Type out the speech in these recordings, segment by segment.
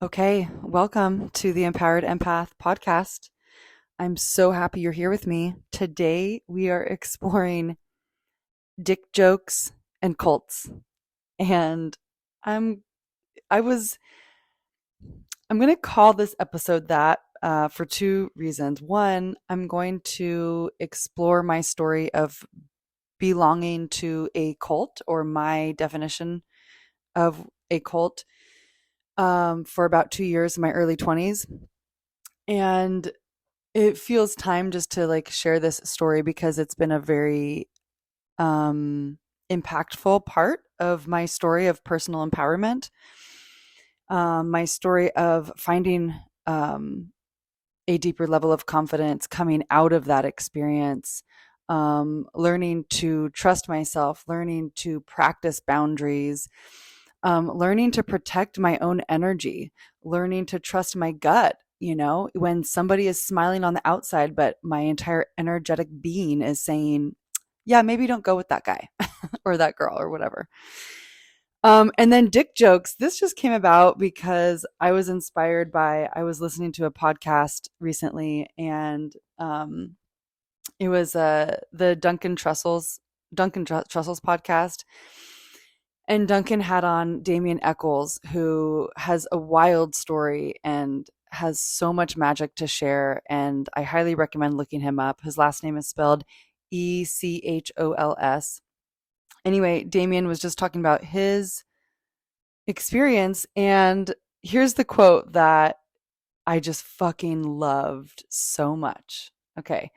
Okay, welcome to the Empowered Empath podcast. I'm so happy you're here with me. Today we are exploring dick jokes and cults. And I'm I was I'm going to call this episode that for two reasons. One, I'm going to explore my story of belonging to a cult or my definition of a cult for about 2 years in my early 20s. And it feels time just to like share this story because it's been a very impactful part of my story of personal empowerment, my story of finding a deeper level of confidence coming out of that experience, learning to trust myself, learning to practice boundaries, learning to protect my own energy, learning to trust my gut. You know, when somebody is smiling on the outside, but my entire energetic being is saying, yeah, maybe don't go with that guy or that girl or whatever. And then dick jokes. This just came about because I was inspired by, I was listening to a podcast recently and it was the Duncan Trussell's podcast. And Duncan had on Damien Eccles, who has a wild story and has so much magic to share. And I highly recommend looking him up. His last name is spelled Echols. Anyway, Damien was just talking about his experience. And here's the quote that I just fucking loved so much. Okay.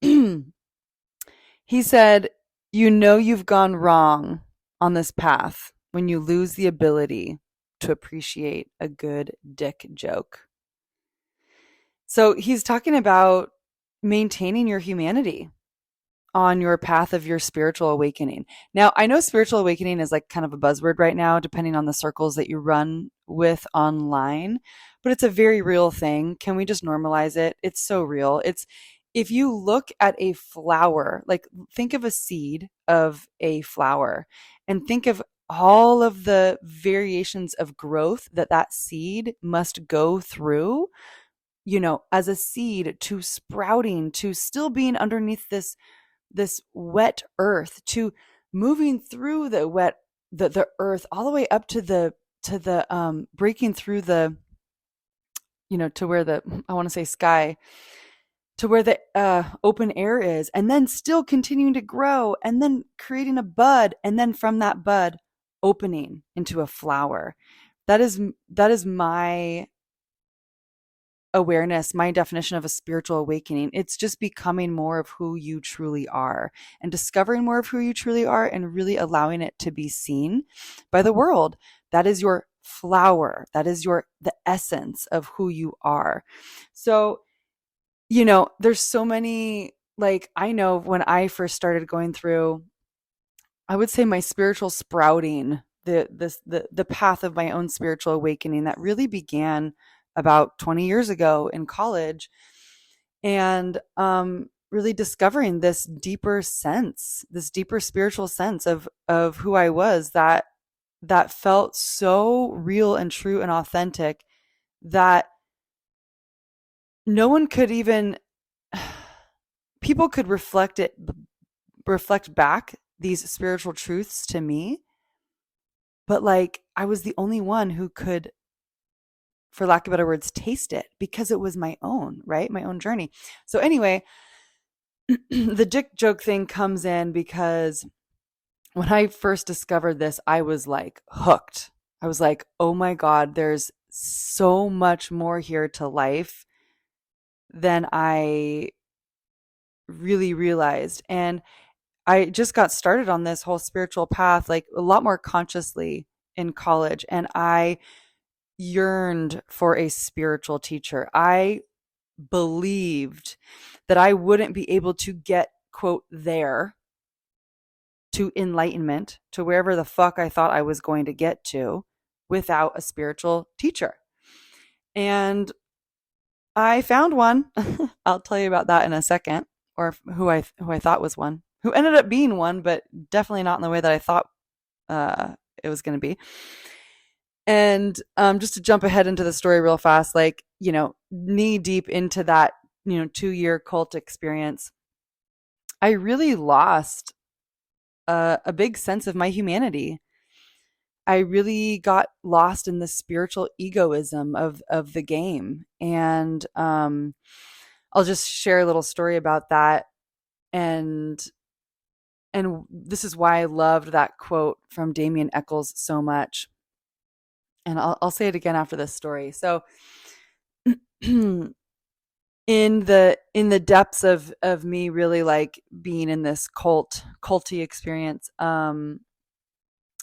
He said, "You know you've gone wrong on this path when you lose the ability to appreciate a good dick joke." So he's talking about maintaining your humanity on your path of your spiritual awakening. Now, I know spiritual awakening is like kind of a buzzword right now, depending on the circles that you run with online, but it's a very real thing. Can we just normalize it? It's so real. It's if you look at a flower, like think of a seed of a flower and think of all of the variations of growth that that seed must go through, you know, as a seed to sprouting, to still being underneath this wet earth, to moving through the wet the earth all the way up to the breaking through the, you know, to where the, I want to say sky, to where the open air is, and then still continuing to grow and then creating a bud, and then from that bud opening into a flower. That is my awareness, my definition of a spiritual awakening. It's just becoming more of who you truly are and discovering more of who you truly are and really allowing it to be seen by the world. That is your flower. That is the essence of who you are. So, you know, there's so many, like, I know when I first started going through, I would say my spiritual sprouting, the path of my own spiritual awakening that really began about 20 years ago in college, and really discovering this deeper sense, this deeper spiritual sense of who I was, that felt so real and true and authentic that no one could even, people could reflect back these spiritual truths to me, but like I was the only one who could, for lack of better words, taste it because it was my own, right? My own journey. So anyway, the dick joke thing comes in because when I first discovered this, I was like hooked. I was like, oh my God, there's so much more here to life than I really realized. And I just got started on this whole spiritual path, like a lot more consciously in college. And I yearned for a spiritual teacher. I believed that I wouldn't be able to get, quote, there to enlightenment, to wherever the fuck I thought I was going to get to without a spiritual teacher. And I found one. I'll tell you about that in a second, or who I thought was one, who ended up being one, but definitely not in the way that I thought it was going to be. And just to jump ahead into the story real fast, like, knee deep into that, 2-year cult experience, I really lost a big sense of my humanity. I really got lost in the spiritual egoism of the game. And I'll just share a little story about that. And this is why I loved that quote from Damien Eccles so much. And I'll say it again after this story. So in the depths of me really like being in this culty experience,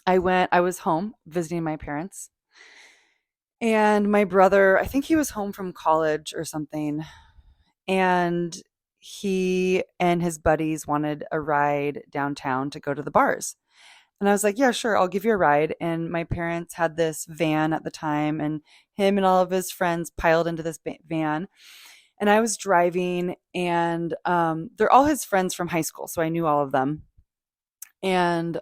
I was home visiting my parents, and my brother, I think he was home from college or something, and he and his buddies wanted a ride downtown to go to the bars. And I was like, yeah, sure, I'll give you a ride. And my parents had this van at the time, and him and all of his friends piled into this van. And I was driving, and they're all his friends from high school, so I knew all of them. And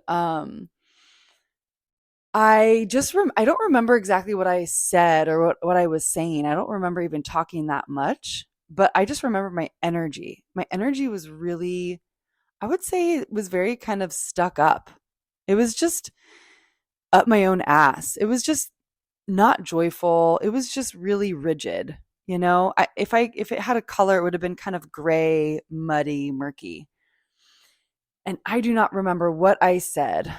I don't remember exactly what I said or what I was saying. I don't remember even talking that much, but I just remember my energy. My energy was really, I would say it was very kind of stuck up. It was just up my own ass. It was just not joyful. It was just really rigid. If it had a color, it would have been kind of gray, muddy, murky. And I do not remember what I said,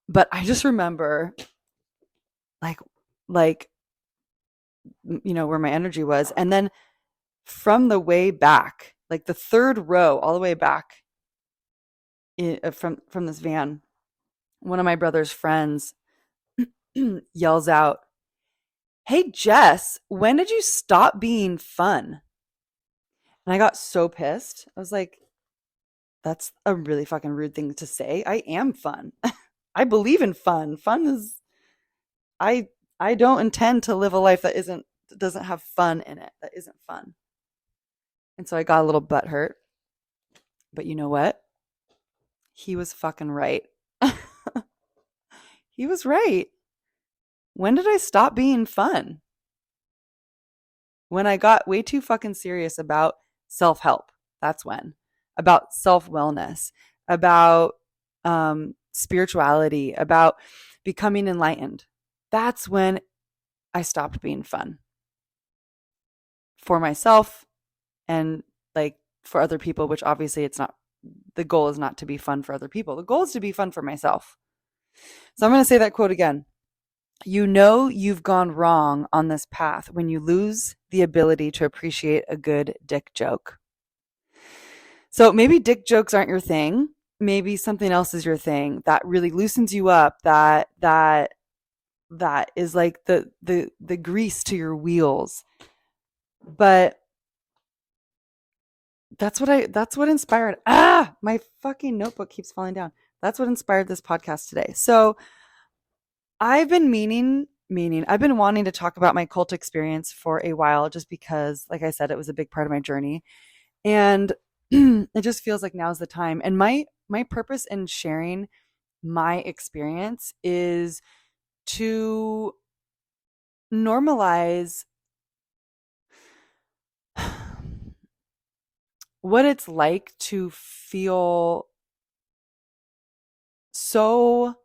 but I just remember like like where my energy was. And then from the way back, like the third row all the way back from this van, one of my brother's friends yells out, "Hey Jess, when did you stop being fun?" And I got so pissed. I was like, that's a really fucking rude thing to say. I am fun. I believe in fun. Fun is I I don't intend to live a life that doesn't have fun in it. That isn't fun. And so I got a little butthurt. But you know what? He was fucking right. He was right. When did I stop being fun? When I got way too fucking serious about self-help. That's when. About self-wellness, about spirituality, about becoming enlightened. That's when I stopped being fun for myself and like for other people, which obviously it's not, the goal is not to be fun for other people. The goal is to be fun for myself. So I'm going to say that quote again. You know you've gone wrong on this path when you lose the ability to appreciate a good dick joke. So maybe dick jokes aren't your thing. Maybe something else is your thing that really loosens you up, that is like the grease to your wheels. But that's what inspired, my fucking notebook keeps falling down. That's what inspired this podcast today. So I've been I've been wanting to talk about my cult experience for a while, just because, like I said, it was a big part of my journey. And it just feels like now's the time. And my purpose in sharing my experience is to normalize what it's like to feel so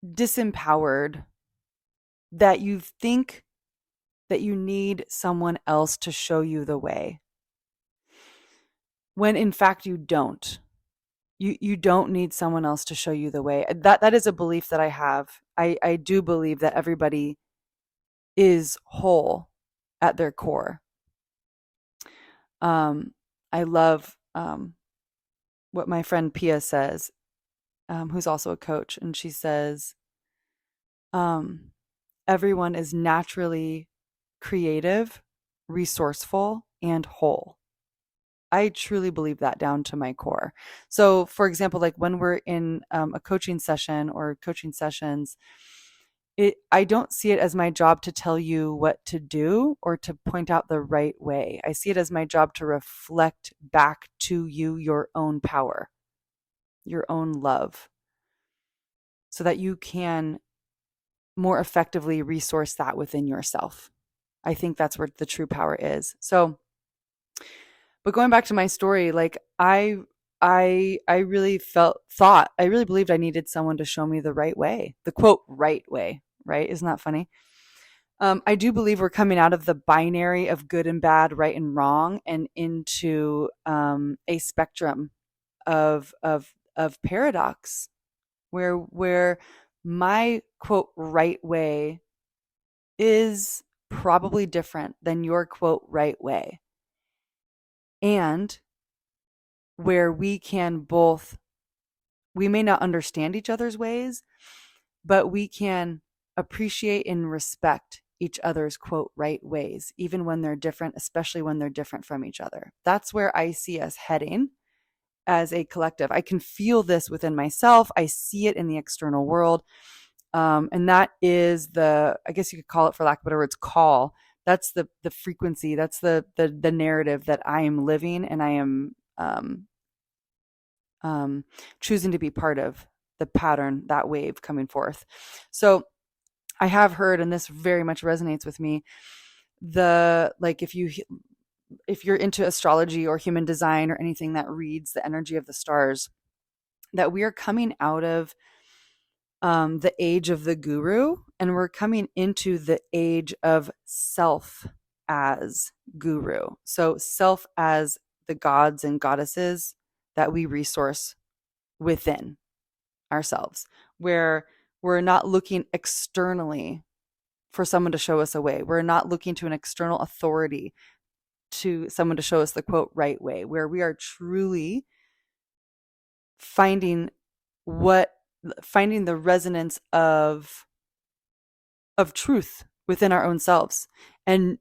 disempowered that you think that you need someone else to show you the way, when in fact you don't. You don't need someone else to show you the way. That is a belief that I have. I do believe that everybody is whole at their core. I love what my friend Pia says, who's also a coach, and she says, everyone is naturally creative, resourceful, and whole. I truly believe that down to my core. So, for example, like when we're in a coaching session or coaching sessions, I don't see it as my job to tell you what to do or to point out the right way. I see it as my job to reflect back to you your own power, your own love, so that you can more effectively resource that within yourself. I think that's where the true power is. So, but going back to my story, like I really I really believed I needed someone to show me the right way, the quote right way, right? Isn't that funny? I do believe we're coming out of the binary of good and bad, right and wrong, and into a spectrum of paradox, where my quote right way is probably different than your quote right way, and where we may not understand each other's ways, but we can appreciate and respect each other's quote right ways, even when they're different, especially when they're different from each other. That's where I see us heading as a collective. I can feel this within myself. I see it in the external world. And that is I guess you could call it, for lack of better words, call. That's the frequency. That's the narrative that I am living, and I am choosing to be part of the pattern, that wave coming forth. So I have heard, and this very much resonates with me, if you're into astrology or human design or anything that reads the energy of the stars, that we are coming out of the age of the guru, and we're coming into the age of self as guru. So self as the gods and goddesses that we resource within ourselves, where we're not looking externally for someone to show us a way. We're not looking to an external authority, to someone to show us the quote right way, where we are truly finding the resonance of truth within our own selves, and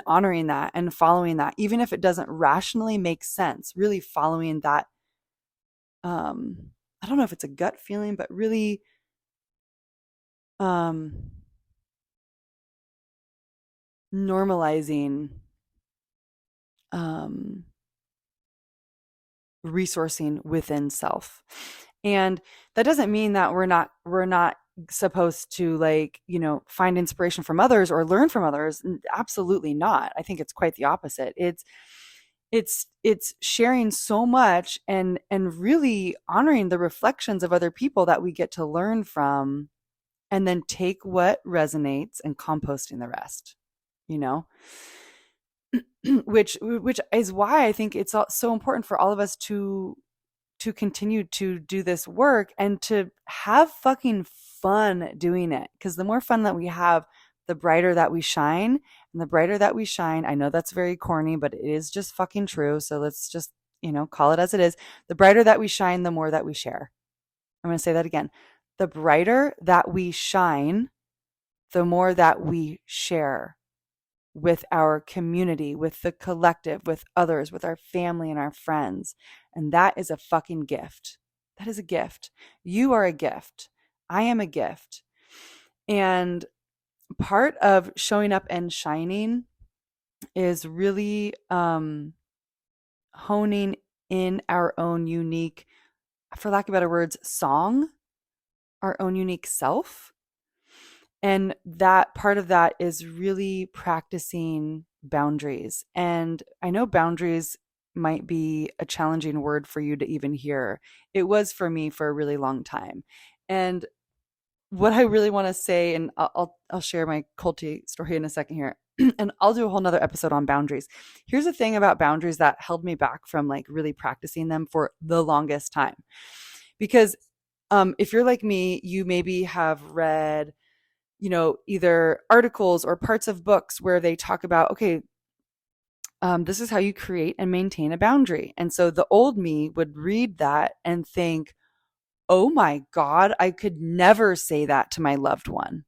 honoring that and following that, even if it doesn't rationally make sense, really following that. I don't know if it's a gut feeling, but really normalizing resourcing within self. And that doesn't mean that we're not supposed to, like, find inspiration from others or learn from others. Absolutely not. I think it's quite the opposite. It's sharing so much, and really honoring the reflections of other people that we get to learn from, and then take what resonates and composting the rest, which is why I think it's so important for all of us to continue to do this work and to have fucking fun doing it. Because the more fun that we have, the brighter that we shine. And the brighter that we shine, I know that's very corny, but it is just fucking true. So let's just, call it as it is. The brighter that we shine, the more that we share. I'm going to say that again. The brighter that we shine, the more that we share with our community, with the collective, with others, with our family and our friends. And that is a fucking gift. That is a gift. You are a gift. I am a gift. And part of showing up and shining is really honing in our own unique, for lack of better words, song, our own unique self. And that part of that is really practicing boundaries. And I know boundaries might be a challenging word for you to even hear. It was for me for a really long time. And what I really want to say, and I'll share my culty story in a second here, and I'll do a whole nother episode on boundaries. Here's the thing about boundaries that held me back from, like, really practicing them for the longest time. Because if you're like me, you maybe have read, either articles or parts of books where they talk about, okay, this is how you create and maintain a boundary. And so the old me would read that and think, oh my God, I could never say that to my loved one.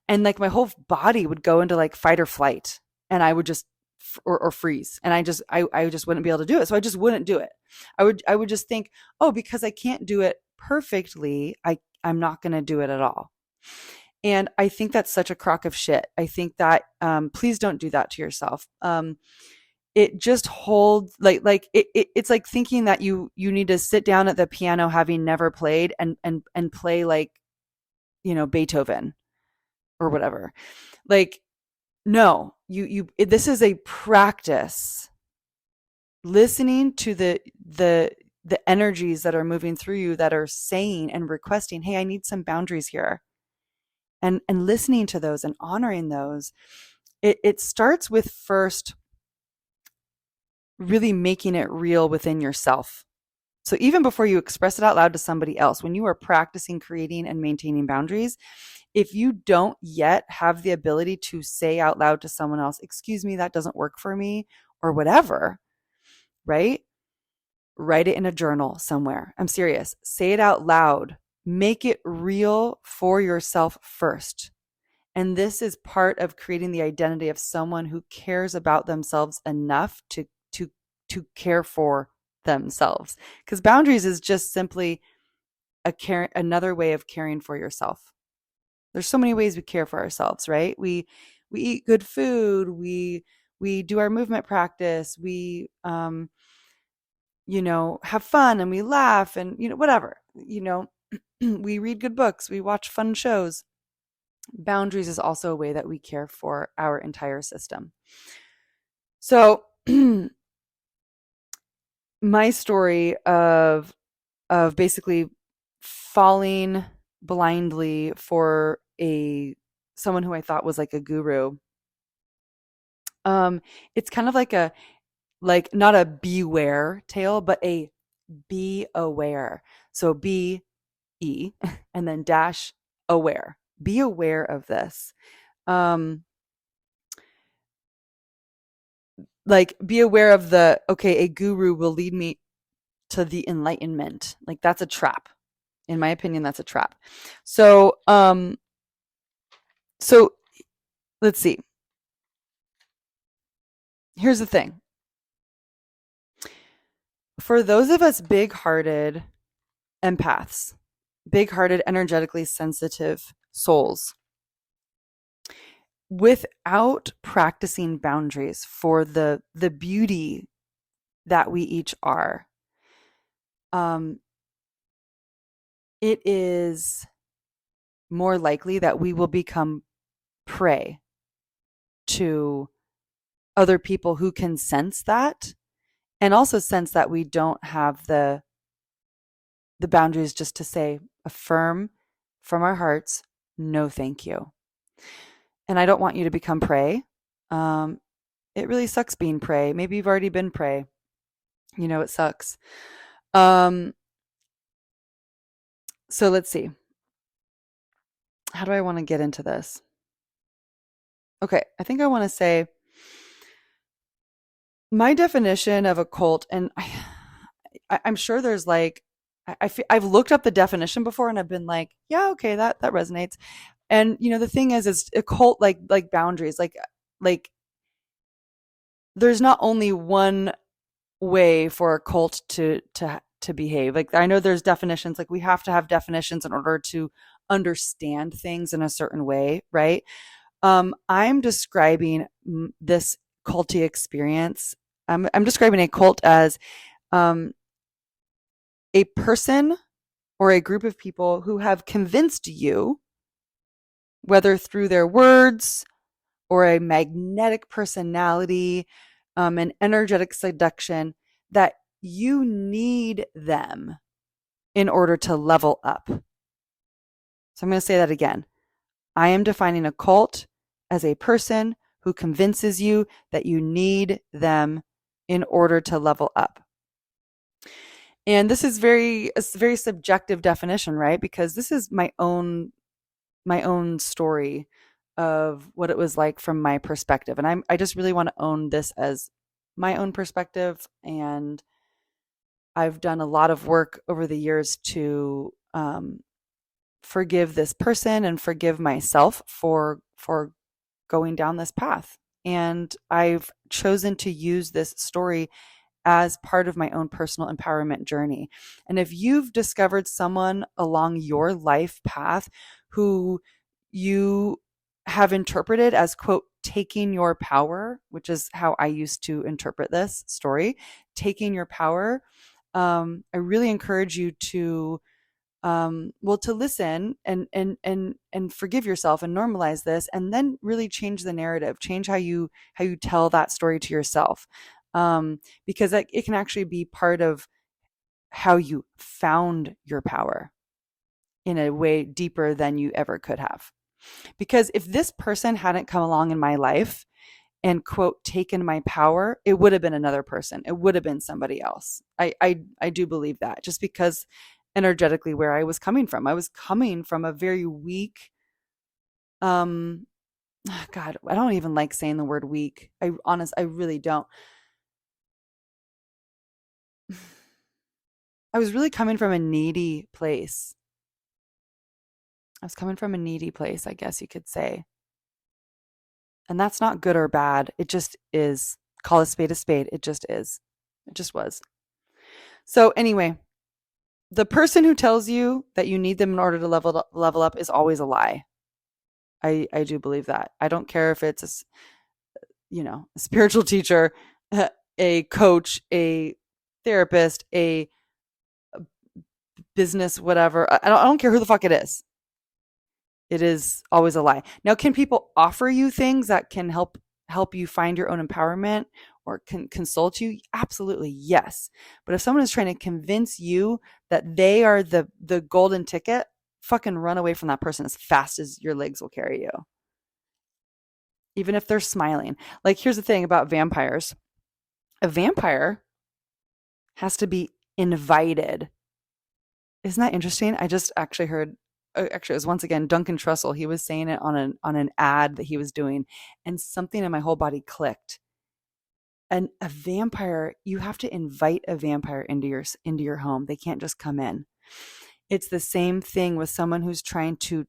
And like my whole body would go into like fight or flight, and I would just, or freeze. And I just wouldn't be able to do it. So I just wouldn't do it. I would just think, oh, because I can't do it perfectly, I'm not going to do it at all. And I think that's such a crock of shit. I think that, please don't do that to yourself. It just holds it's like thinking that you need to sit down at the piano having never played and play like Beethoven or whatever. Like, no, this is a practice, listening to the energies that are moving through you that are saying and requesting, hey, I need some boundaries here. And listening to those and honoring those. It starts with first really making it real within yourself. So even before you express it out loud to somebody else, when you are practicing creating and maintaining boundaries, if you don't yet have the ability to say out loud to someone else, excuse me, that doesn't work for me, or whatever, right? Write it in a journal somewhere. I'm serious. Say it out loud. Make it real for yourself first. And this is part of creating the identity of someone who cares about themselves enough to care for themselves. Because boundaries is just simply another way of caring for yourself. There's so many ways we care for ourselves, right? We eat good food. We do our movement practice. We have fun and we laugh and whatever. We read good books. We watch fun shows. Boundaries is also a way that we care for our entire system. So my story of basically falling blindly for someone who I thought was like a guru. It's kind of like not a beware tale, but a be aware. So be and then dash aware. Be aware of this. Be aware of a guru will lead me to the enlightenment. Like, that's a trap. In my opinion, that's a trap. So let's see. Here's the thing. For those of us big-hearted empaths, big-hearted, energetically sensitive souls, without practicing boundaries for the beauty that we each are, it is more likely that we will become prey to other people who can sense that, and also sense that we don't have the boundaries just to say, affirm from our hearts, no thank you. And I don't want you to become prey. It really sucks being prey. Maybe you've already been prey. It sucks. So let's see. How do I want to get into this? Okay, I think I want to say my definition of a cult, and I'm sure there's I've looked up the definition before and I've been like, yeah, okay, that resonates. And the thing is a cult, like boundaries, like there's not only one way for a cult to behave. Like, I know there's definitions, like we have to have definitions in order to understand things in a certain way, right? I'm describing this culty experience. I'm describing a cult as a person or a group of people who have convinced you, whether through their words or a magnetic personality, an energetic seduction, that you need them in order to level up. So I'm going to say that again. I am defining a cult as a person who convinces you that you need them in order to level up. And this is a very subjective definition, right? Because this is my own story of what it was like from my perspective. And I just really want to own this as my own perspective. And I've done a lot of work over the years to forgive this person and forgive myself for going down this path. And I've chosen to use this story as part of my own personal empowerment journey. And if you've discovered someone along your life path who you have interpreted as, quote, taking your power, which is how I used to interpret this story, taking your power, I really encourage you to Well, to listen and forgive yourself and normalize this, and then really change the narrative, change how you tell that story to yourself, because it can actually be part of how you found your power in a way deeper than you ever could have. Because if this person hadn't come along in my life and quote taken my power, it would have been another person. It would have been somebody else. I do believe that, just because energetically where I was coming from. I was coming from a very weak, um God, I don't even like saying the word weak. I really don't. I was really coming from a needy place. I was coming from a needy place, I guess you could say. And that's not good or bad. It just is. Call a spade a spade. It just is. It just was. So anyway, the person who tells you that you need them in order to level up is always a lie. I do believe that. I don't care if it's a spiritual teacher, a coach, a therapist, a business, whatever. I don't care who the fuck it is. It is always a lie. Now, can people offer you things that can help you find your own empowerment or can consult you? Absolutely, yes. But if someone is trying to convince you that they are the golden ticket, fucking run away from that person as fast as your legs will carry you. Even if they're smiling. Like, here's the thing about vampires. A vampire has to be invited. Isn't that interesting? I just actually heard, actually it was once again Duncan Trussell. He was saying it on an ad that he was doing, and something in my whole body clicked. And a vampire, you have to invite a vampire into your home. They can't just come in. It's the same thing with someone who's trying to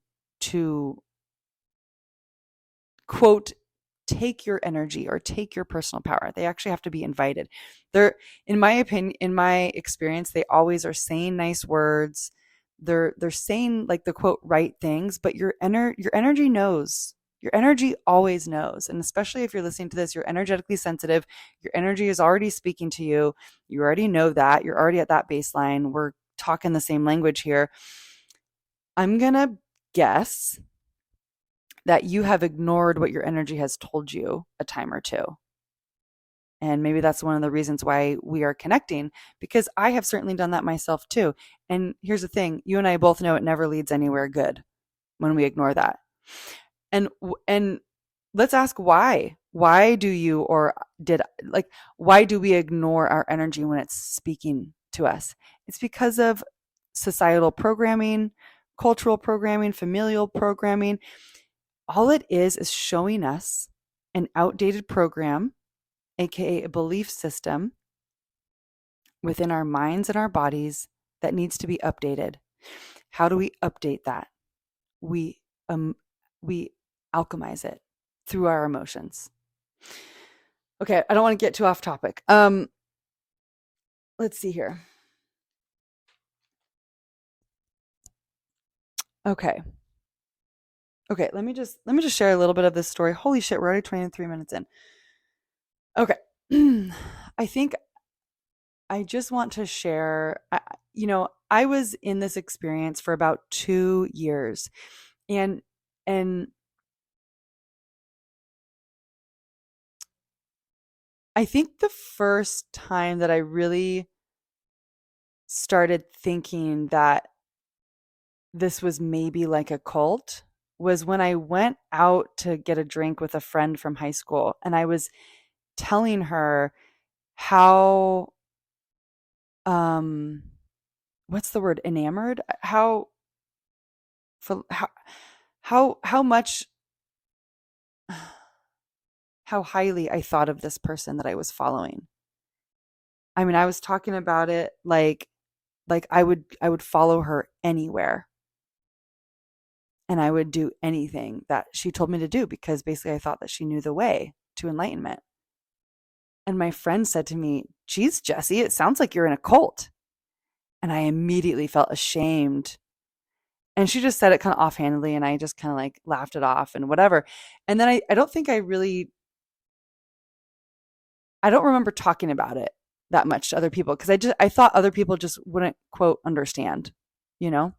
quote take your energy or take your personal power. They actually have to be invited. They're, in my opinion, in my experience, they always are saying nice words. They're saying like the quote right things, but your energy knows. Your energy always knows. And especially if you're listening to this, you're energetically sensitive. Your energy is already speaking to you. You already know that. You're already at that baseline. We're talking the same language here. I'm going to guess that you have ignored what your energy has told you a time or two. And maybe that's one of the reasons why we are connecting, because I have certainly done that myself too. And here's the thing, you and I both know it never leads anywhere good when we ignore that. And let's ask why. Why do you or did like why do we ignore our energy when it's speaking to us? It's because of societal programming, cultural programming, familial programming. All it is showing us an outdated program, aka a belief system within our minds and our bodies that needs to be updated. How do we update that? We alchemize it through our emotions. Okay, I don't want to get too off topic. Let's see here. Okay, let me just share a little bit of this story. Holy shit, we're already 23 minutes in. Okay. I think I just want to share, I was in this experience for about 2 years, and I think the first time that I really started thinking that this was maybe like a cult was when I went out to get a drink with a friend from high school, and I was telling her how what's the word, enamored, how much, how highly I thought of this person that I was following. I mean, I was talking about it like I would follow her anywhere, and I would do anything that she told me to do, because basically I thought that she knew the way to enlightenment. And my friend said to me, "Geez, Jessie, it sounds like you're in a cult." And I immediately felt ashamed. And she just said it kind of offhandedly, and I just kind of like laughed it off and whatever. And then I don't think I don't remember talking about it that much to other people, because I thought other people just wouldn't quote understand, you know?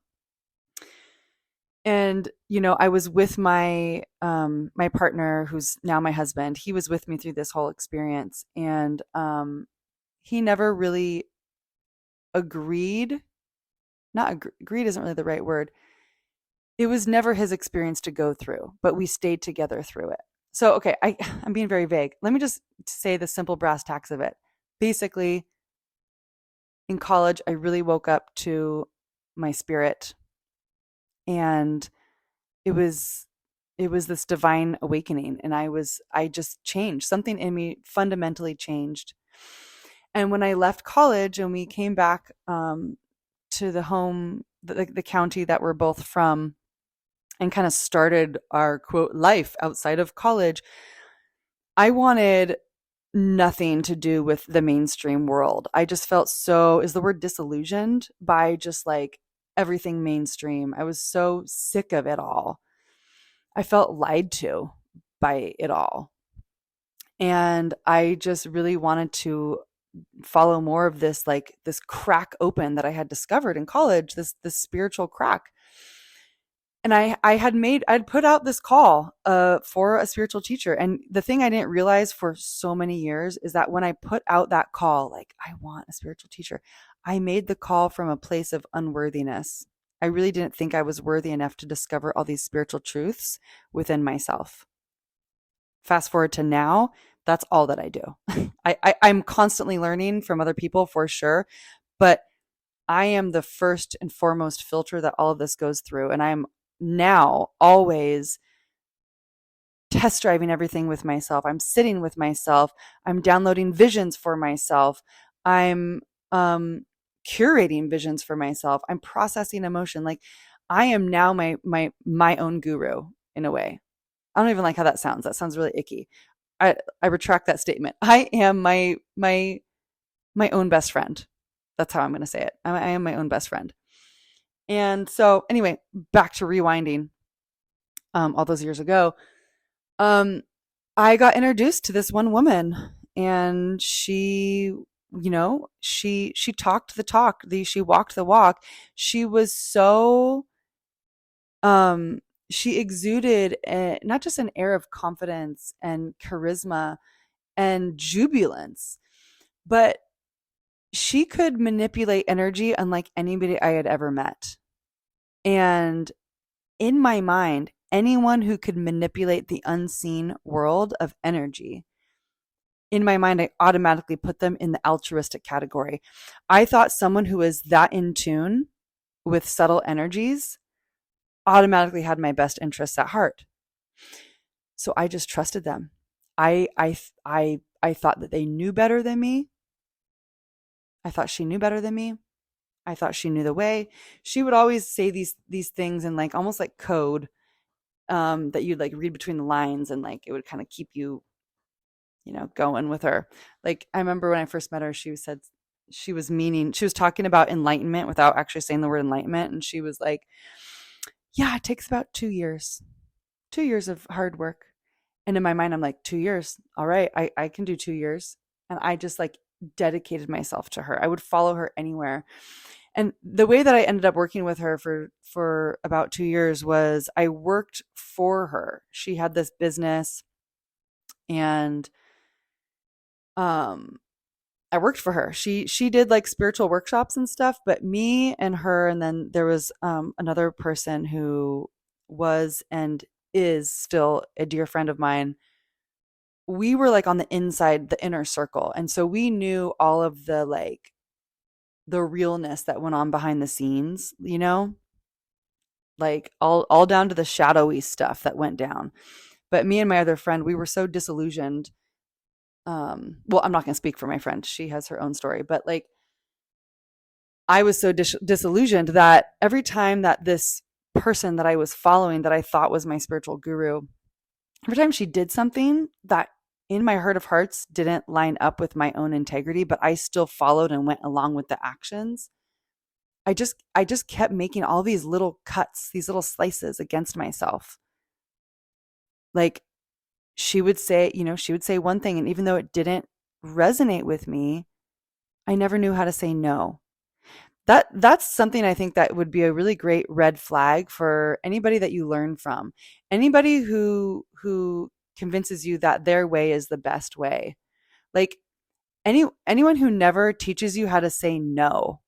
And, you know, I was with my partner, who's now my husband. He was with me through this whole experience, and he never really agreed. Not agreed isn't really the right word. It was never his experience to go through, but we stayed together through it. So, okay, I'm being very vague. Let me just say the simple brass tacks of it. Basically, in college, I really woke up to my spirit, and it was it was this divine awakening, and I just changed. Something in me fundamentally changed. And when I left college and we came back to the home, the county that we're both from, and kind of started our quote life outside of college, I wanted nothing to do with the mainstream world. I just felt so, is the word disillusioned, by just like everything mainstream. I was so sick of it all. I felt lied to by it all. And I just really wanted to follow more of this, like this crack open that I had discovered in college, this spiritual crack. And I'd put out this call for a spiritual teacher. And the thing I didn't realize for so many years is that when I put out that call, like, I want a spiritual teacher, I made the call from a place of unworthiness. I really didn't think I was worthy enough to discover all these spiritual truths within myself. Fast forward to now, that's all that I do. I'm constantly learning from other people for sure, but I am the first and foremost filter that all of this goes through. And I'm now always test driving everything with myself. I'm sitting with myself. I'm downloading visions for myself. I'm curating visions for myself. I'm processing emotion. Like, I am now my own guru in a way. I don't even like how that sounds. That sounds really icky. I retract that statement. I am my own best friend. That's how I'm going to say it. I am my own best friend. And so, anyway, back to rewinding. All those years ago, I got introduced to this one woman, and she, you know, she talked the talk. She walked the walk. She was so, she exuded not just an air of confidence and charisma and jubilance, but she could manipulate energy unlike anybody I had ever met. And in my mind, anyone who could manipulate the unseen world of energy, in my mind, I automatically put them in the altruistic category. I thought someone who was that in tune with subtle energies automatically had my best interests at heart. So I just trusted them. I thought that they knew better than me. I thought she knew better than me. I thought she knew the way. She would always say these things in like almost like code, that you'd like read between the lines, and like it would kind of keep you, going with her. Like, I remember when I first met her, she was talking about enlightenment without actually saying the word enlightenment. And she was like, yeah, it takes about 2 years, 2 years of hard work. And in my mind, I'm like, 2 years. All right. I can do 2 years. And I just like dedicated myself to her. I would follow her anywhere. And the way that I ended up working with her for about 2 years was I worked for her. She had this business, and I worked for her. She did like spiritual workshops and stuff, but me and her, and then there was another person who was and is still a dear friend of mine. We were like on the inside, the inner circle. And so we knew all of the realness that went on behind the scenes, like all down to the shadowy stuff that went down. But me and my other friend, we were so disillusioned. Well, I'm not going to speak for my friend. She has her own story, but like, I was so disillusioned that every time that this person that I was following, that I thought was my spiritual guru, every time she did something that in my heart of hearts didn't line up with my own integrity, but I still followed and went along with the actions, I just kept making all these little cuts, these little slices against myself. Like, she would say one thing, and even though it didn't resonate with me, I never knew how to say no. That's something I think that would be a really great red flag for anybody that you learn from. Anybody who convinces you that their way is the best way. Like anyone who never teaches you how to say no,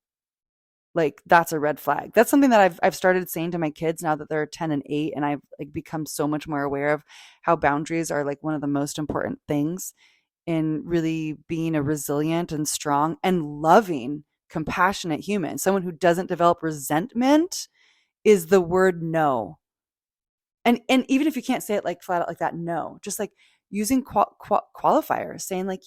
like that's a red flag. That's something that I've started saying to my kids now that they're 10 and 8, and I've like become so much more aware of how boundaries are like one of the most important things in really being a resilient and strong and loving, compassionate human. Someone who doesn't develop resentment is the word no. And even if you can't say it like flat out like that, no, just like using qualifiers, saying like,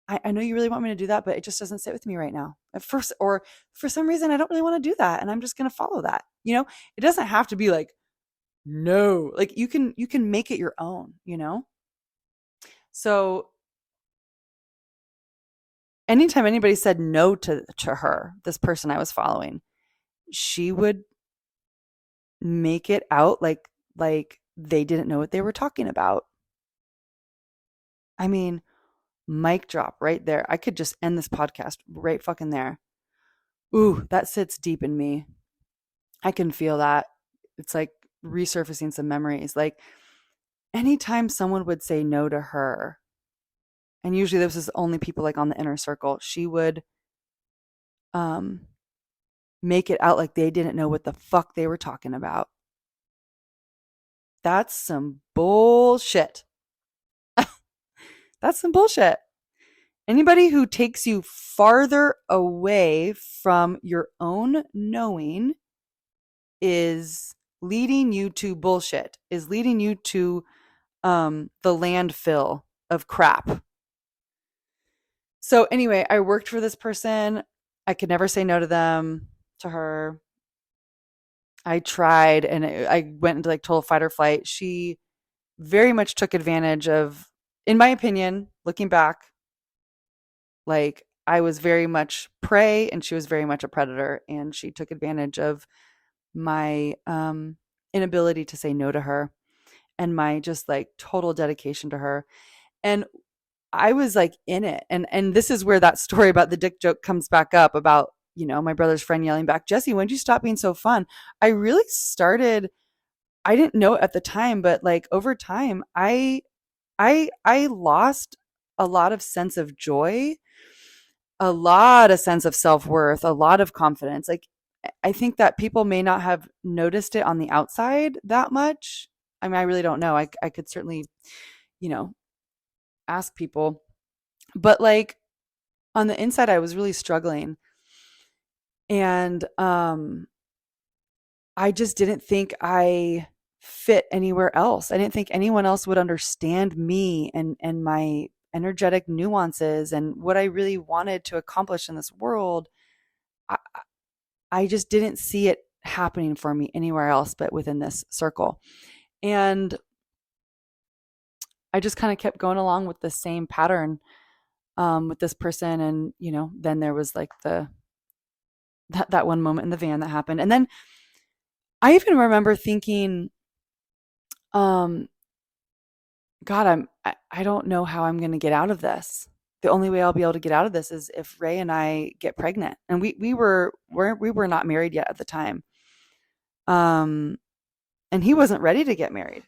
I know you really want me to do that, but it just doesn't sit with me right now. At first, or for some reason, I don't really want to do that, and I'm just going to follow that. It doesn't have to be like no. Like you can make it your own. So anytime anybody said no to her, this person I was following, she would make it out like they didn't know what they were talking about. I mean, mic drop right there. I could just end this podcast right fucking there. Ooh, that sits deep in me. I can feel that. It's like resurfacing some memories. Like anytime someone would say no to her, and usually this is only people like on the inner circle, she would um make it out like they didn't know what the fuck they were talking about. That's some bullshit. That's some bullshit. Anybody who takes you farther away from your own knowing is leading you to bullshit, is leading you to the landfill of crap. So anyway, I worked for this person. I could never say no to them, to her. I tried and I went into like total fight or flight. She very much took advantage of, in my opinion, looking back, like I was very much prey and she was very much a predator. And she took advantage of my inability to say no to her and my just like total dedication to her. And I was like in it. And this is where that story about the dick joke comes back up about, my brother's friend yelling back, Jesse, when did you stop being so fun? I really started, I didn't know it at the time, but like over time, I lost a lot of sense of joy, a lot of sense of self-worth, a lot of confidence. Like I think that people may not have noticed it on the outside that much. I mean, I really don't know. I could certainly, you know, ask people, but like on the inside, I was really struggling. And I just didn't think I fit anywhere else. I didn't think anyone else would understand me and my energetic nuances and what I really wanted to accomplish in this world. I, I just didn't see it happening for me anywhere else but within this circle. And I just kind of kept going along with the same pattern with this person. And, then there was like that one moment in the van that happened. And then I even remember thinking, God, I don't know how I'm going to get out of this. The only way I'll be able to get out of this is if Ray and I get pregnant. And we were not married yet at the time. And he wasn't ready to get married.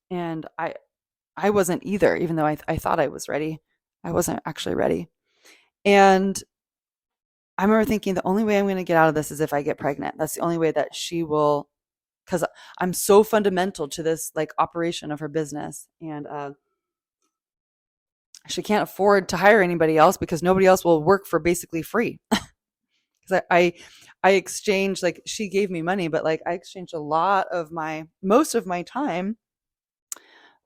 And I wasn't either, even though I thought I was ready. I wasn't actually ready. And I remember thinking the only way I'm going to get out of this is if I get pregnant. That's the only way that she will, because I'm so fundamental to this like operation of her business. And she can't afford to hire anybody else because nobody else will work for basically free. Because I exchanged, like she gave me money, but like I exchanged most of my time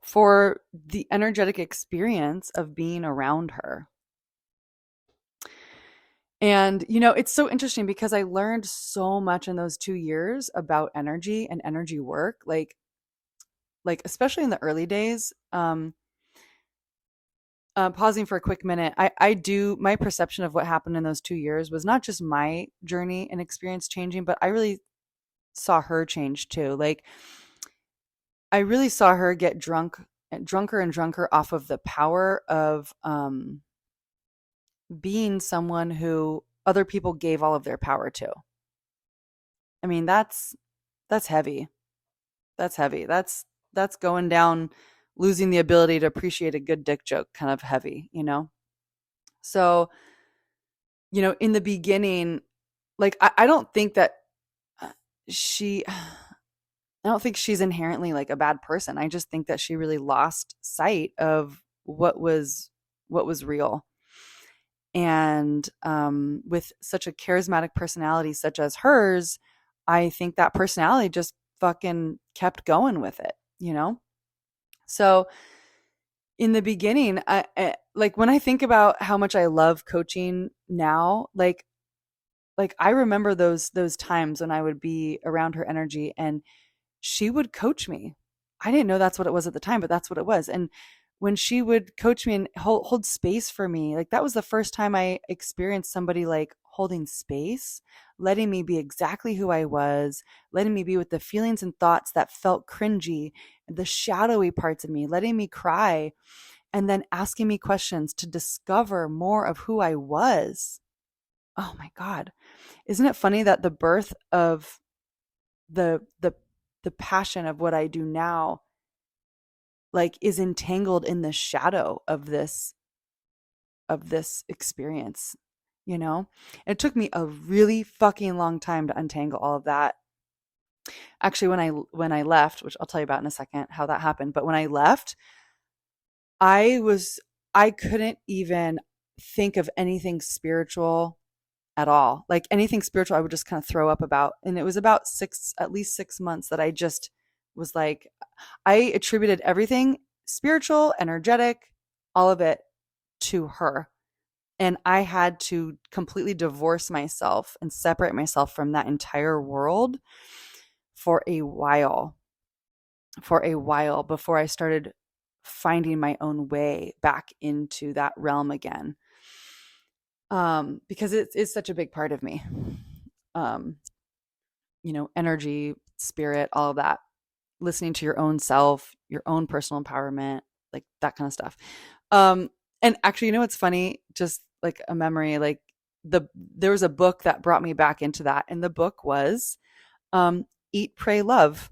for the energetic experience of being around her. And, it's so interesting because I learned so much in those 2 years about energy and energy work, like especially in the early days. Pausing for a quick minute, my perception of what happened in those 2 years was not just my journey and experience changing, but I really saw her change too. Like I really saw her get drunker and drunker off of the power of being someone who other people gave all of their power to. I mean, that's heavy. That's heavy. That's going down, losing the ability to appreciate a good dick joke, kind of heavy, you know? So, in the beginning, like I don't think that she I don't think she's inherently like a bad person. I just think that she really lost sight of what was real. And with such a charismatic personality such as hers, I think that personality just fucking kept going with it, you know? So in the beginning, like when I think about how much I love coaching now, like I remember those times when I would be around her energy and she would coach me. I didn't know that's what it was at the time, but that's what it was. And when she would coach me and hold space for me, like that was the first time I experienced somebody like holding space, letting me be exactly who I was, letting me be with the feelings and thoughts that felt cringy, the shadowy parts of me, letting me cry, and then asking me questions to discover more of who I was. Oh my God. Isn't it funny that the birth of the passion of what I do now like is entangled in the shadow of this experience, you know? It took me a really fucking long time to untangle all of that. Actually, when I left, which I'll tell you about in a second how that happened, but when I left, I was I couldn't even think of anything spiritual at all. Like anything spiritual, I would just kind of throw up about. And it was about at least 6 months that I just was like, I attributed everything spiritual, energetic, all of it to her. And I had to completely divorce myself and separate myself from that entire world for a while before I started finding my own way back into that realm again. Because it's such a big part of me. Um, energy, spirit, all of that, listening to your own self, your own personal empowerment, like that kind of stuff. And actually, what's funny? Just like a memory, like there was a book that brought me back into that. And the book was, Eat, Pray, Love.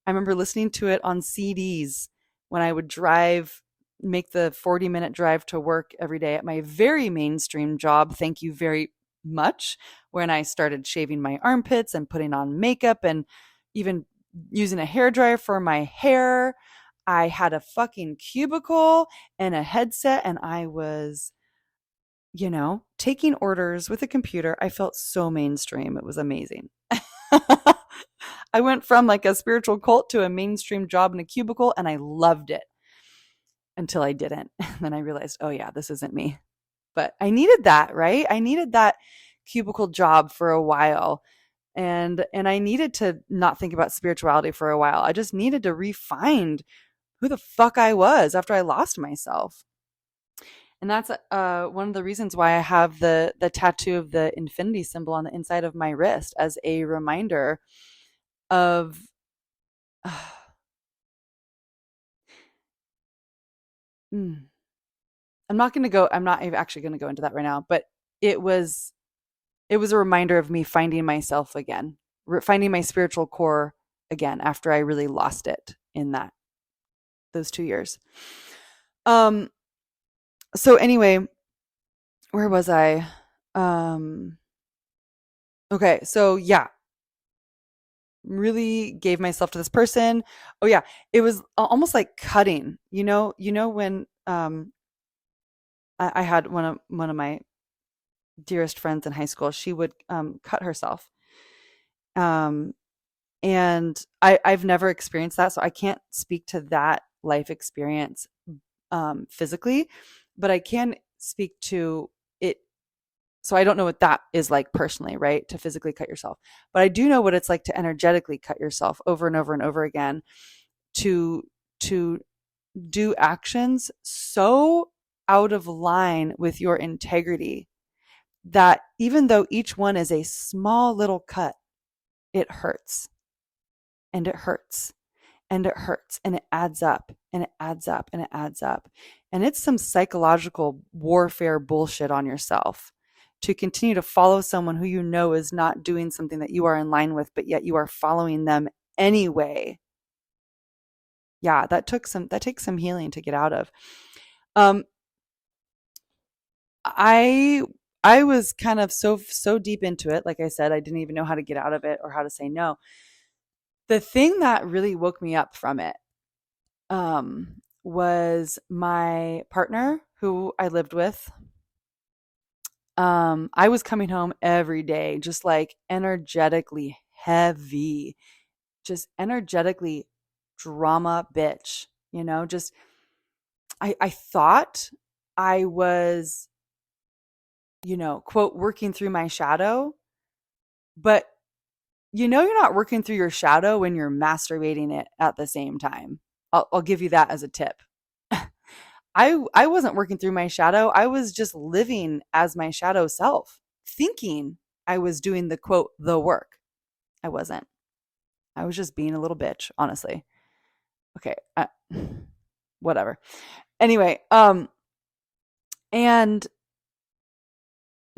I remember listening to it on CDs when I would make the 40-minute drive to work every day at my very mainstream job. Thank you very much. When I started shaving my armpits and putting on makeup and even using a hairdryer for my hair. I had a fucking cubicle and a headset and I was, taking orders with a computer. I felt so mainstream. It was amazing. I went from like a spiritual cult to a mainstream job in a cubicle and I loved it until I didn't. And then I realized, oh yeah, this isn't me. But I needed that, right? I needed that cubicle job for a while. And I needed to not think about spirituality for a while. I just needed to refine who the fuck I was after I lost myself. And that's one of the reasons why I have the tattoo of the infinity symbol on the inside of my wrist as a reminder of I'm not actually going to go into that right now, but it was a reminder of me finding myself again, finding my spiritual core again after I really lost it in those 2 years. So anyway, where was I? Okay, so yeah, really gave myself to this person. Oh yeah, it was almost like cutting. When I had one of my dearest friends in high school. She would cut herself, and I've never experienced that, so I can't speak to that life experience physically, but I can speak to it. So I don't know what that is like personally, right? To physically cut yourself, but I do know what it's like to energetically cut yourself over and over and over again, to do actions so out of line with your integrity that even though each one is a small little cut, it hurts and it hurts and it hurts and it adds up and it adds up and it adds up. And it's some psychological warfare bullshit on yourself to continue to follow someone who you know is not doing something that you are in line with, but yet you are following them anyway. Yeah, that takes some healing to get out of. Um, I I was kind of so deep into it. Like I said, I didn't even know how to get out of it or how to say no. The thing that really woke me up from it was my partner who I lived with. I was coming home every day, just like energetically heavy, just energetically drama bitch, just I thought I was, quote, working through my shadow, but you're not working through your shadow when you're masturbating it at the same time. I'll give you that as a tip. I wasn't working through my shadow. I was just living as my shadow self, thinking I was doing the quote, the work. I wasn't. I was just being a little bitch, honestly. Okay. Whatever. Anyway, and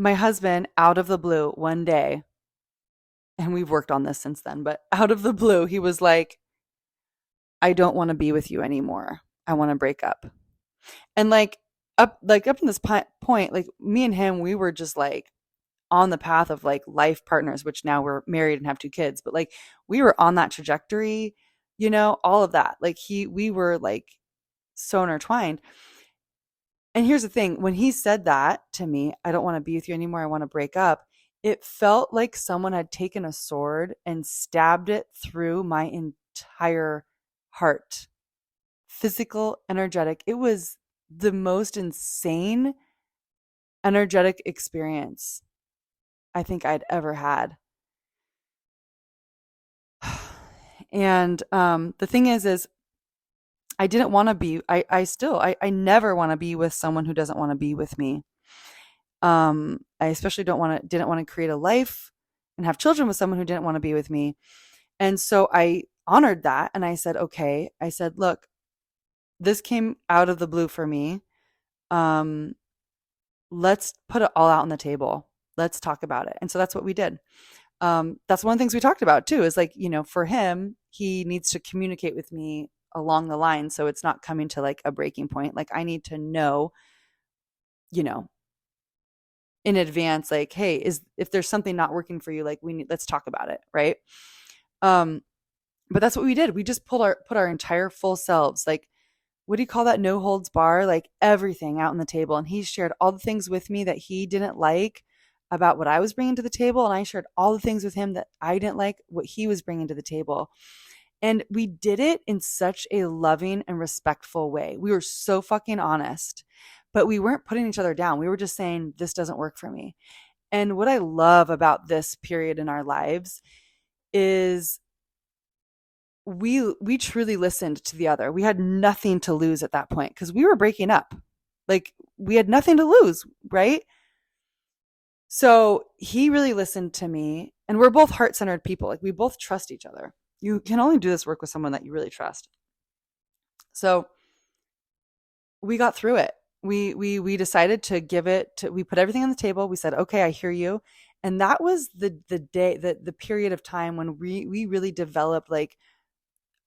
my husband, out of the blue one day, and we've worked on this since then, but out of the blue, he was like, I don't want to be with you anymore. I want to break up. And up in this point, like me and him, we were just like on the path of like life partners, which now we're married and have 2 kids, but like we were on that trajectory, all of that. Like we were like so intertwined. And here's the thing, when he said that to me, I don't want to be with you anymore, I want to break up, it felt like someone had taken a sword and stabbed it through my entire heart. Physical, energetic. It was the most insane energetic experience I think I'd ever had. And the thing is I didn't want to be, I never want to be with someone who doesn't want to be with me. I especially didn't want to create a life and have children with someone who didn't want to be with me. And so I honored that. And I said, okay, I said, look, this came out of the blue for me. Let's put it all out on the table. Let's talk about it. And so that's what we did. That's one of the things we talked about too, is like, for him, he needs to communicate with me along the line. So it's not coming to like a breaking point. Like I need to know, in advance, like, hey, if there's something not working for you, like let's talk about it. Right. But that's what we did. We just put our entire full selves, like, what do you call that? No holds bar, like everything out on the table. And he shared all the things with me that he didn't like about what I was bringing to the table. And I shared all the things with him that I didn't like what he was bringing to the table. And we did it in such a loving and respectful way. We were so fucking honest, but we weren't putting each other down. We were just saying, this doesn't work for me. And what I love about this period in our lives is we truly listened to the other. We had nothing to lose at that point because we were breaking up. Like we had nothing to lose, right? So he really listened to me, and we're both heart-centered people. Like we both trust each other. You can only do this work with someone that you really trust. So we got through it. We decided to we put everything on the table. We said, okay, I hear you. And that was the day, the period of time when we really developed, like,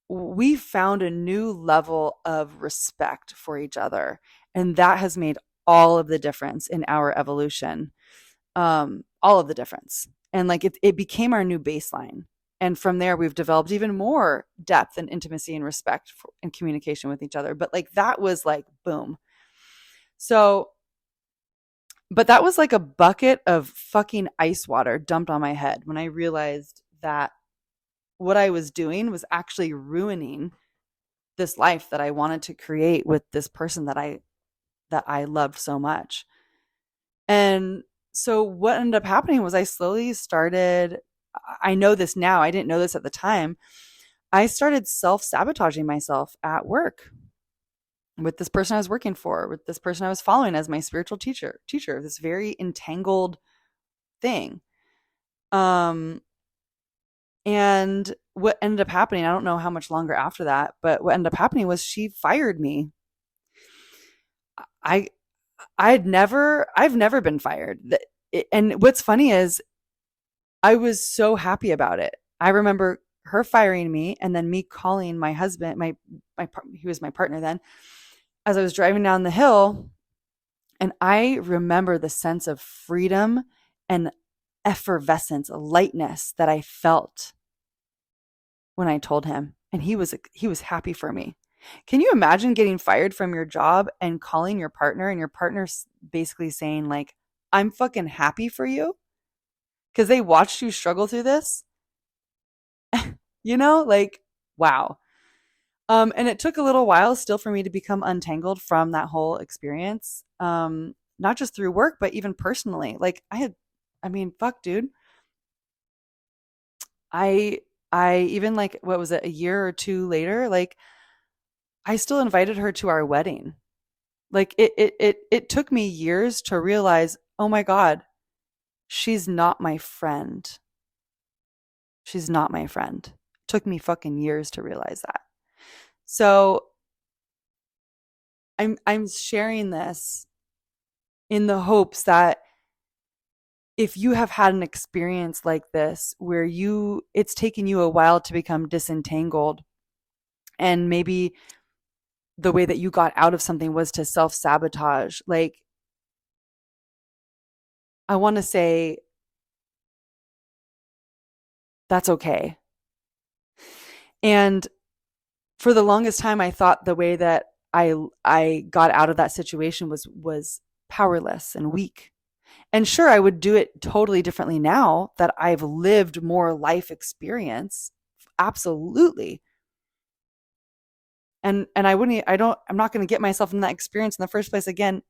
we found a new level of respect for each other. And that has made all of the difference in our evolution. All of the difference. And like it became our new baseline. And from there, we've developed even more depth and intimacy and respect and communication with each other. But like that was like, boom. So, but that was like a bucket of fucking ice water dumped on my head when I realized that what I was doing was actually ruining this life that I wanted to create with this person that I loved so much. And so what ended up happening was I slowly started, I know this now, I didn't know this at the time, I started self-sabotaging myself at work with this person I was working for, with this person I was following as my spiritual teacher, this very entangled thing. And what ended up happening, I don't know how much longer after that, but what ended up happening was she fired me. I've never been fired. and what's funny is I was so happy about it. I remember her firing me and then me calling my husband, he was my partner then, as I was driving down the hill. And I remember the sense of freedom and effervescence, lightness that I felt when I told him. And he was happy for me. Can you imagine getting fired from your job and calling your partner and your partner's basically saying like, I'm fucking happy for you because they watched you struggle through this? Like, wow. And it took a little while still for me to become untangled from that whole experience. Not just through work, but even personally. Like fuck, dude. I even like, what was it, a year or two later, like I still invited her to our wedding. Like it took me years to realize, oh my God, she's not my friend. She's not my friend. It took me fucking years to realize that. So I'm sharing this in the hopes that if you have had an experience like this where it's taken you a while to become disentangled, and maybe the way that you got out of something was to self-sabotage, like I want to say that's okay. And for the longest time I thought the way that I got out of that situation was powerless and weak. And sure, I would do it totally differently now that I've lived more life experience. Absolutely. And I'm not going to get myself in that experience in the first place again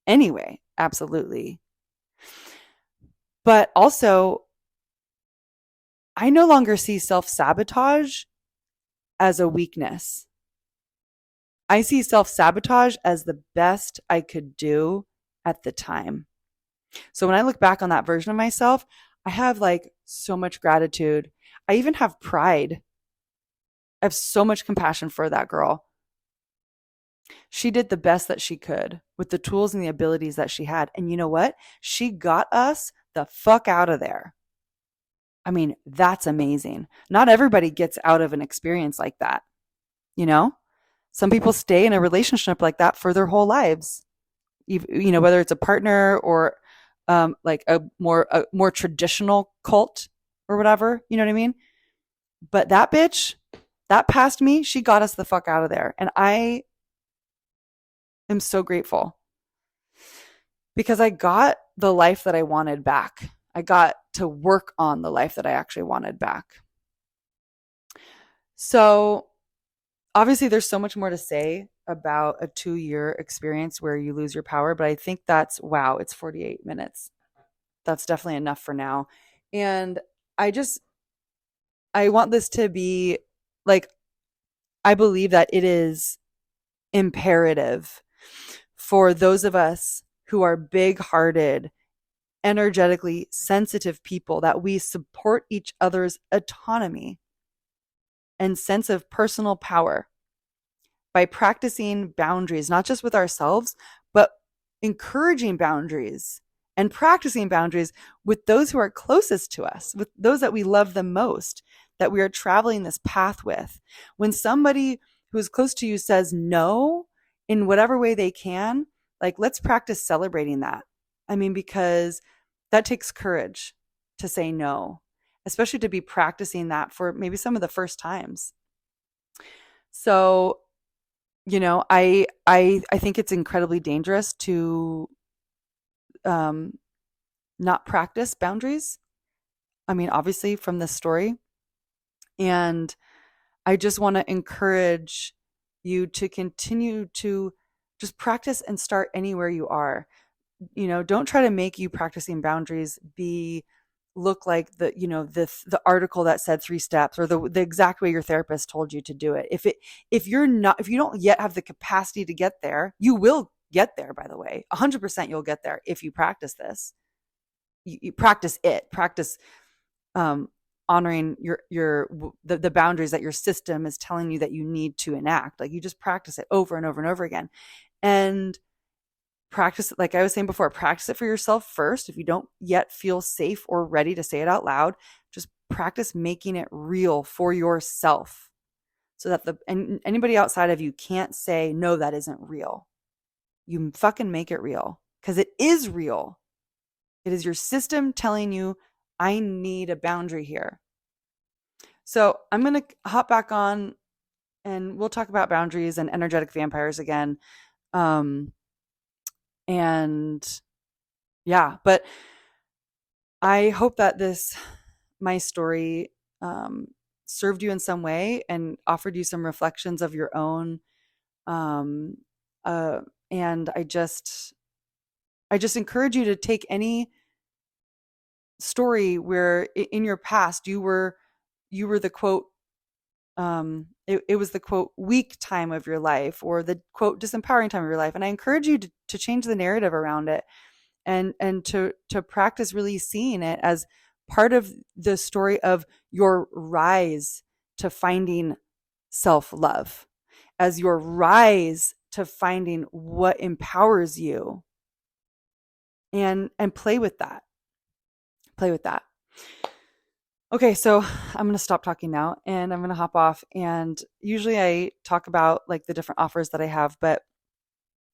anyway. Absolutely. But also, I no longer see self-sabotage as a weakness. I see self-sabotage as the best I could do at the time. So when I look back on that version of myself, I have like so much gratitude. I even have pride. I have so much compassion for that girl. She did the best that she could with the tools and the abilities that she had. And you know what? She got us the fuck out of there. I mean, that's amazing. Not everybody gets out of an experience like that. Some people stay in a relationship like that for their whole lives. Whether it's a partner or like a more traditional cult or whatever, you know what I mean? But that bitch, that past me, she got us the fuck out of there. And I am so grateful because I got the life that I wanted back. I got to work on the life that I actually wanted back. So obviously there's so much more to say about a 2-year experience where you lose your power, but I think wow, it's 48 minutes. That's definitely enough for now. And I want this to be like, I believe that it is imperative for those of us who are big-hearted, energetically sensitive people that we support each other's autonomy and sense of personal power by practicing boundaries, not just with ourselves, but encouraging boundaries and practicing boundaries with those who are closest to us, with those that we love the most, that we are traveling this path with. When somebody who is close to you says no in whatever way they can, like, let's practice celebrating that. I mean, because that takes courage to say no, especially to be practicing that for maybe some of the first times. So, I think it's incredibly dangerous to not practice boundaries. I mean, obviously from this story. And I just want to encourage you to continue to just practice and start anywhere you are. Don't try to make you practicing boundaries look like the article that said 3 steps or the exact way your therapist told you to do it. If you don't yet have the capacity to get there, you will get there, by the way. 100% you'll get there if you practice this. You practice it. Practice honoring the boundaries that your system is telling you that you need to enact. Like, you just practice it over and over and over again. And practice, like I was saying before, practice it for yourself first. If you don't yet feel safe or ready to say it out loud, just practice making it real for yourself so that and anybody outside of you can't say, no, that isn't real. You fucking make it real, because it is real. It is your system telling you, I need a boundary here. So I'm going to hop back on and we'll talk about boundaries and energetic vampires again. And yeah, but I hope that my story, served you in some way and offered you some reflections of your own. Um, uh, and I just encourage you to take any story where in your past you were the quote, it was the quote weak time of your life, or the quote disempowering time of your life. And I encourage you to change the narrative around it, and to practice really seeing it as part of the story of your rise to finding self-love, as your rise to finding what empowers you, and play with that. Play with that. Okay, so I'm going to stop talking now and I'm going to hop off. And usually I talk about like the different offers that I have, but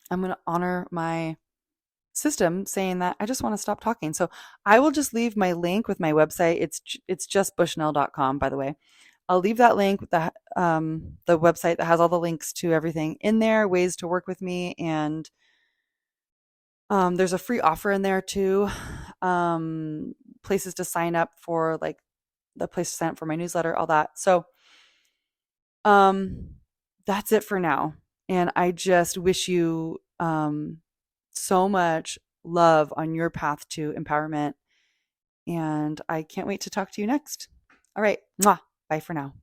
I'm going to honor my system saying that I just want to stop talking. So I will just leave my link with my website. It's just bushnell.com, by the way. I'll leave that link with the website that has all the links to everything in there, ways to work with me, and there's a free offer in there too. Places to sign up for, like the place to sign up for my newsletter, all that. So that's it for now. And I just wish you so much love on your path to empowerment. And I can't wait to talk to you next. All right. Mwah. Bye for now.